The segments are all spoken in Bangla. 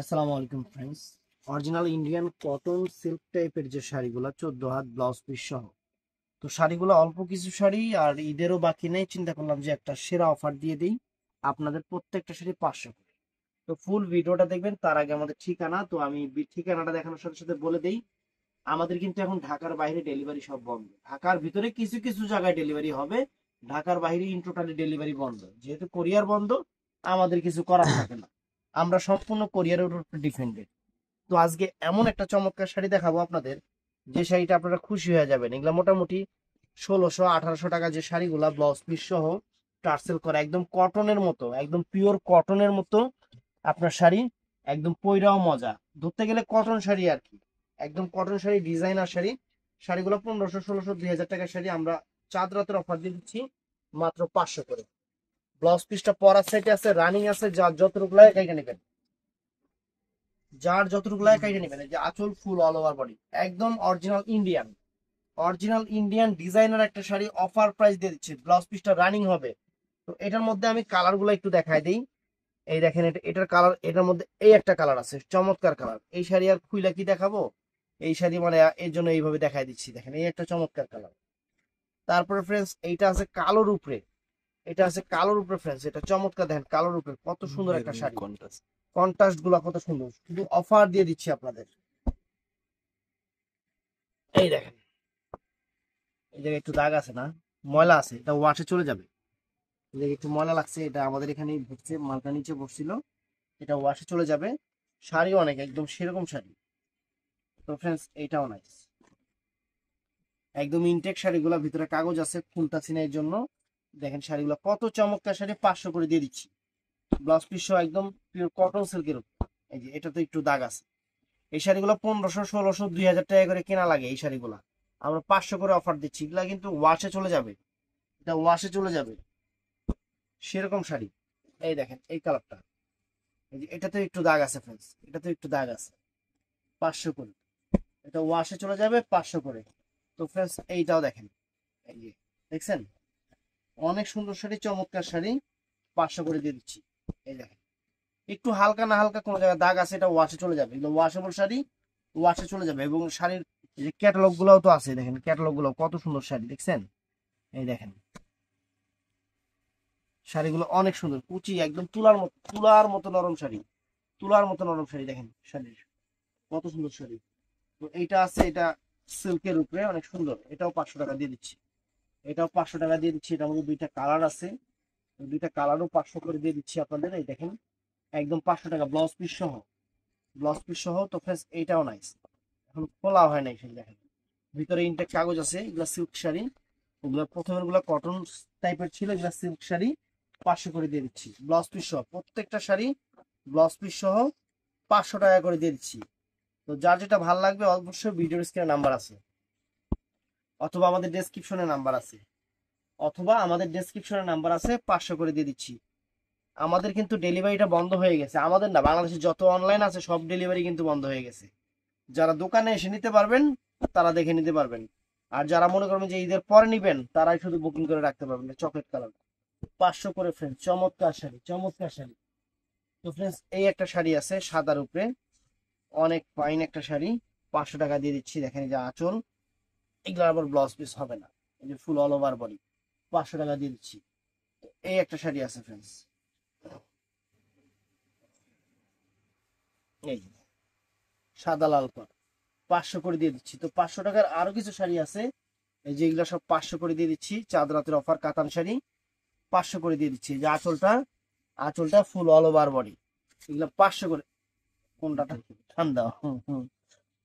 আসসালামু আলাইকুম friends. Original Indian cotton silk টাইপের যে শাড়িগুলো 14 হাত ব্লাউজ পিস সহ, তো শাড়িগুলো অল্প কিছু শাড়ি আর ঈদেরও বাকি নেই, চিন্তা করলাম যে একটা সেরা অফার দিয়ে দিই আপনাদের প্রত্যেকটা শাড়ি 500 করে। তো ফুল ভিডিওটা দেখবেন, তার আগে আমাদের ঠিকানা, তো আমি ঠিকানাটা দেখানোর সাথে সাথে বলে দেই। আমাদের কিন্তু এখন ঢাকার বাইরে ডেলিভারি সব বন্ধ, ঢাকার ভিতরে কিছু কিছু জায়গায় ডেলিভারি হবে, ঢাকার বাইরে ইন টোটালি ডেলিভারি বন্ধ। যেহেতু কোরিয়ার বন্ধ, আমাদের কিছু করার থাকে না, আমরা সম্পূর্ণ কোরিয়ারের উপর ডিপেন্ডেন্ট। তো আজকে এমন একটা চমৎকার শাড়ি দেখাবো আপনাদের, যে শাড়িটা আপনারা খুশি হয়ে যাবেন। এগুলা মোটামুটি 1600-1800 টাকা যে শাড়িগুলা ব্লাউজ পিস সহ টার্সেল করা, একদম কটনের মতো, একদম পিওর কটনের মতো আপনার শাড়ি, একদম পইরাও মজা। ধরতে গেলে কটন শাড়ি আর কি, একদম কটন শাড়ি, ডিজাইনার শাড়ি। শাড়িগুলো 1500, 1600, 2000 টাকার শাড়ি আমরা চাঁদ রাতের অফার দিয়ে দিচ্ছি মাত্র 500 করে। ব্লাউজ পিসটা পরার সাইডে আছে, রানিং আছে, যার যতটুকু লাগে কাইটা নেবেন, যার যতটুকু লাগে কাইটা নেবেন। এই যে আঁচল ফুল অল ওভার বডি, একদম original Indian, original Indian designer একটা শাড়ি অফার প্রাইস দিয়ে দিচ্ছে। ব্লাউজ পিসটা রানিং হবে। তো এটার মধ্যে আমি কালার গুলো একটু দেখাই দিই। এই দেখেন, এটার কালার, এটার মধ্যে এই একটা কালার আছে, চমৎকার কালার। এই শাড়ি আর খুইলা কি দেখাবো, এই শাড়ি মানে এর জন্য এইভাবে দেখাই দিচ্ছি। দেখেন, এই একটা চমৎকার কালার। তারপরে ফ্রেন্ডস, এইটা আছে কালোর উপরে, এটা আছে কালোর উপরে ফ্রেন্ডস, এটা চমৎকার। দেখেন কালোর উপরে কত সুন্দর একটা শাড়ি, কন্ট্রাস্ট গুলা কত সুন্দর, শুধু অফার দিয়ে দিচ্ছি আপনাদের। এই দেখেন, এই জায়গায় একটু দাগ আছে না, ময়লা আছে, এটা ওয়াশে চলে যাবে। এই জায়গায় একটু ময়লা লাগছে, এটা আমাদের এখানে ভুগছে, মালটা নিচে বসছিল, এটা ওয়াশে চলে যাবে। শাড়ি অনেক একদম সেরকম শাড়ি। তো ফ্রেন্ডস, এইটাও নাইস, একদম ইনটেক শাড়িগুলো, ভিতরে কাগজ আছে ফুলটা চিনার জন্য। দেখেন শাড়িগুলো কত চমৎকার শাড়ি, 500 করে দিয়ে দিচ্ছি। ব্লাউজ পিস সহ একদম পিওর কটন সিল্কের উপর। এই যে এটা তো একটু দাগ আছে। এই শাড়িগুলো 1500, 1600, 2000 টাকা করে কেনা লাগে। এই শাড়িগুলো আমরা 500 করে অফার দিচ্ছি। এগুলা কিন্তু ওয়াশে চলে যাবে, এটা ওয়াশে চলে যাবে, সেরকম শাড়ি। এই দেখেন এই কালারটা, এই যে এটাতে একটু দাগ আছে ফ্রেন্ডস, এটাতে একটু দাগ আছে, 500 করে। এটা ওয়াশে চলে যাবে 500 করে। তো ফ্রেন্ডস, এইটাও দেখেন, এই যে দেখছেন, অনেক সুন্দর শাড়ি, চমৎকার শাড়ি, 500 করে দিয়ে দিচ্ছি। এই দেখেন, একটু হালকা না হালকা কোনো জায়গায় দাগ আছে, এটা ওয়াশে চলে যাবে, এগুলো ওয়াশেবল শাড়ি, ওয়াশে চলে যাবে। এবং শাড়ির এই যে ক্যাটালগ গুলাও তো আছে, দেখেন ক্যাটালগ গুলো কত সুন্দর শাড়ি, দেখছেন? এই দেখেন, শাড়িগুলো অনেক সুন্দর, কুচি, একদম তুলার মতো, তুলার মতো নরম শাড়ি, তুলার মতো নরম শাড়ি। দেখেন শাড়ির কত সুন্দর শাড়ি। তো এইটা আছে, এটা সিল্কের উপরে অনেক সুন্দর, এটাও 500 টাকা দিয়ে দিচ্ছি। এটাও 500 টাকা দিয়ে দিচ্ছি। এটার মধ্যে দুইটা কালার আছে, দুইটা কালারও 500 করে দিয়ে দিচ্ছি আপনাদের। এই দেখেন, একদম 500 টাকা ব্লাউজ পিস সহ, ব্লাউজ পিস সহ। তো ফ্রেন্ডস, এইটাও নাইস, এখন খোলা হয় নাই সেই। দেখেন ভিতরে ইনটেক কাগজ আছে, এগুলা সিল্ক শাড়ি, ওগুলা প্রথমের গুলা কটন টাইপের ছিল, এগুলা সিল্ক শাড়ি, 500 করে দিয়ে দিচ্ছি ব্লাউজ পিস সহ। প্রত্যেকটা শাড়ি ব্লাউজ পিস সহ 500 টাকা করে দিয়ে দিচ্ছি। তো যার যেটা ভালো লাগবে অবশ্যই ভিডিওর স্ক্রিনে নাম্বার আছে, অথবা আমাদের ডেসক্রিপশনে নাম্বার আছে, অথবা আমাদের ডেসক্রিপশনে নাম্বার আছে, 500 করে দিয়ে দিচ্ছি। আমাদের কিন্তু ডেলিভারিটা বন্ধ হয়ে গেছে, আমাদের না, বাংলাদেশে যত অনলাইন আছে সব ডেলিভারি কিন্তু বন্ধ হয়ে গেছে। যারা দোকানে এসে নিতে পারবেন তারা দেখে নিতে পারবেন, আর যারা মনে করবেন যে ঈদের পরে নিবেন তারাই শুধু বুকিং করে রাখতে পারবেন। চকলেট কালার, 500 করে ফ্রেন্ড, চমৎকার শাড়ি, চমৎকার শাড়ি। তো ফ্রেন্ডস, এই একটা শাড়ি আছে সাদার উপরে, অনেক ফাইন একটা শাড়ি, 500 টাকা দিয়ে দিচ্ছি। দেখেন এই যে আঁচল, এগুলো আবার ব্লাউজ পিস হবে না, এই যে ফুল অল ওভার বডি, 500 টাকা দিয়ে দিচ্ছি। তো এই একটা শাড়ি আছে ফ্রেন্ডস, এই যে সাদা লাল কর, 500 করে দিয়ে দিচ্ছি। তো 500 টাকার আরো কিছু শাড়ি আছে, এই যে এগুলো সব 500 করে দিয়ে দিচ্ছি। চাঁদ রাতের অফার কাতান শাড়ি, 500 করে দিয়ে দিচ্ছি। এই যে আঁচলটা, আঁচলটা ফুল অল ওভার বডি, এগুলো 500 করে। কোনটা ঠান্ডা,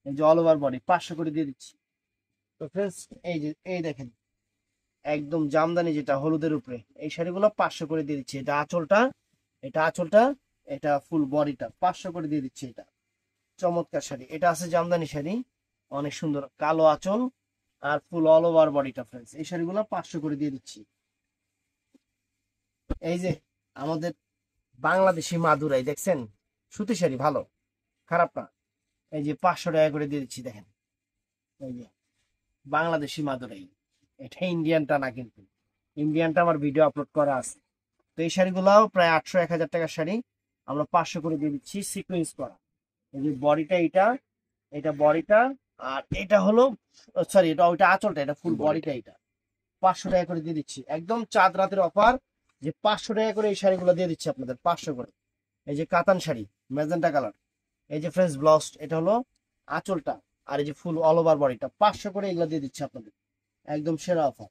এই যে অল ওভার বডি 500 করে দিয়ে দিচ্ছি। তো ফ্রেন্ডস, এই যে এই দেখেন, একদম জামদানি যেটা হলুদের উপরে, এই শাড়িগুলো 500 করে দিয়ে দিচ্ছি। এটা আঁচলটা, এটা আঁচলটা, এটা ফুল বডিটা 500 করে দিয়ে দিচ্ছি। এটা চমৎকার শাড়ি, এটা আছে জামদানি শাড়ি, অনেক সুন্দর, কালো আঁচল আর ফুল অল ওভার বডিটা ফ্রেন্ডস। এই শাড়িগুলো 500 করে দিয়ে দিচ্ছি। এই যে আমাদের বাংলাদেশি মাদুরাই, দেখছেন সুতি শাড়ি, ভালো খারাপ না, এই যে 500 টাকা করে দিয়ে দিচ্ছি। দেখেন এই যে বাংলাদেশি মাদুরাই, এটা ইন্ডিয়ানটা না কিন্তু, ইন্ডিয়ানটা আমার ভিডিও আপলোড করা আছে। তো এই শাড়িগুলাও প্রায় 800-1000 টাকার শাড়ি, আমরা 500 করে দিয়ে দিচ্ছি, সিকোয়েন্স করা। এই যে বডিটা এটা, এটা বডিটা, আর এটা হলো সরি এটা ওইটা আঁচলটা, এটা ফুল বডিটা। এটা 500 টাকা করে দিয়ে দিচ্ছি, একদম চাঁদ রাতের অফার, যে 500 টাকা করে এই শাড়িগুলো দিয়ে দিচ্ছি আপনাদের, 500 করে। এই যে কাতান শাড়ি ম্যাজেন্টা কালার, এই যে ফ্রেন্ডস ব্লাউজ, এটা হলো আঁচলটা, আর এই যে ফুল অল ওভার বডিটা, 500 করে এগুলো দিয়ে দিচ্ছি আপনাদের, একদম সেরা অফার,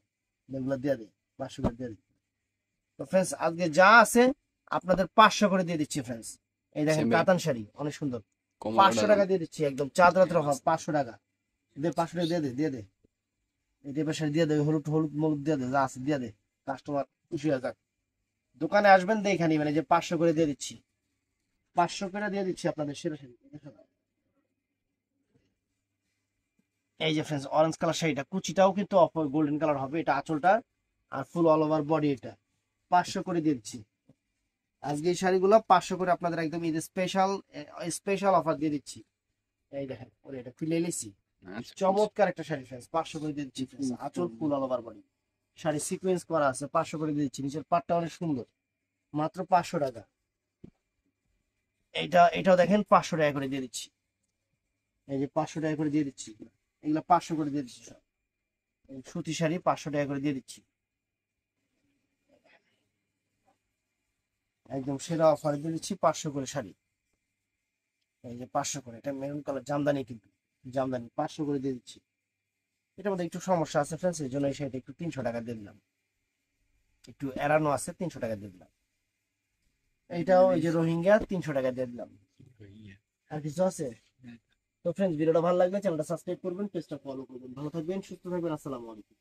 এগুলো দিয়ে দিই 500 করে দিয়ে দিই। তো ফ্রেন্ডস আজকে যা আছে আপনাদের 500 করে দিয়ে দিচ্ছি ফ্রেন্ডস। এই দেখেন কাতান শাড়ি অনেক সুন্দর, 500 টাকা দিয়ে দিচ্ছি, একদম চাঁদ রাতের অফার, 500 টাকা। দে 500 টাকা দিয়ে দে, দিয়ে দে, এই টাইপের শাড়ি দিয়ে দে, হলুদ হলুদ মলুদ দিয়ে দে, যা আছে দিয়ে দে, কাস্টমার খুশি হয়ে যাক। দোকানে আসবেন দেখে নিবেন, এই যে 500 করে দিয়ে দিচ্ছি, 500 করে দিয়ে দিচ্ছি আপনাদের সেরা শাড়ি। এই যে ফ্রেন্ডস অরেঞ্জ কালার শাড়িটা, কুচিটাও কিন্তু গোল্ডেন কালার হবে, এটা আঁচলটা আর ফুল অল ওভার বডি, এটা 500 করে দিয়ে দিচ্ছি। আজকে এই শাড়িগুলো 500 করে আপনাদের একদম ঈদ স্পেশাল স্পেশাল অফার দিয়ে দিচ্ছি। এই দেখেন ওরে এটা খুলে এলেছি, চমৎকার একটা শাড়ি ফ্রেন্ডস, 500 করে দিয়ে দিচ্ছি ফ্রেন্ডস, আঁচল ফুল all over body, sari sequence করা আছে, 500 করে দিয়ে দিচ্ছি। নিচের পাটটা অনেক সুন্দর, মাত্র 500 টাকা। এটাও দেখেন 500 টাকা করে দিয়ে দিচ্ছি, এই যে 500 টাকা করে দিয়ে দিচ্ছি, এগুলো 500 করে দিয়ে দিচ্ছি সব। এই সুতি শাড়ি 500 টাকা করে দিয়ে দিচ্ছি, একদম সেরা অফার দিয়ে দিচ্ছি, 500 করে শাড়ি। এই যে 500 করে, এটা মেরুন কালার জামদানি, কিন্তু জামদানি 500 করে দিয়ে দিচ্ছি। এটার মধ্যে একটু সমস্যা আছে ফ্রেন্ডস, এই জন্য এই শাড়িটা একটু 300 টাকা দিয়ে দিলাম, একটু এড়ানো আছে, 300 টাকা দিয়ে দিলাম। এইটাও এই যে রোহিঙ্গা 300 টাকা দিয়ে দিলাম। আর কিছু আছে? তো ফ্রেন্ডস ভিডিওটা ভালো লাগলে চ্যানেলটা সাবস্ক্রাইব করবেন, পেজটা ফলো করবেন, ভালো থাকবেন, সুস্থ থাকবেন, আসসালামু আলাইকুম।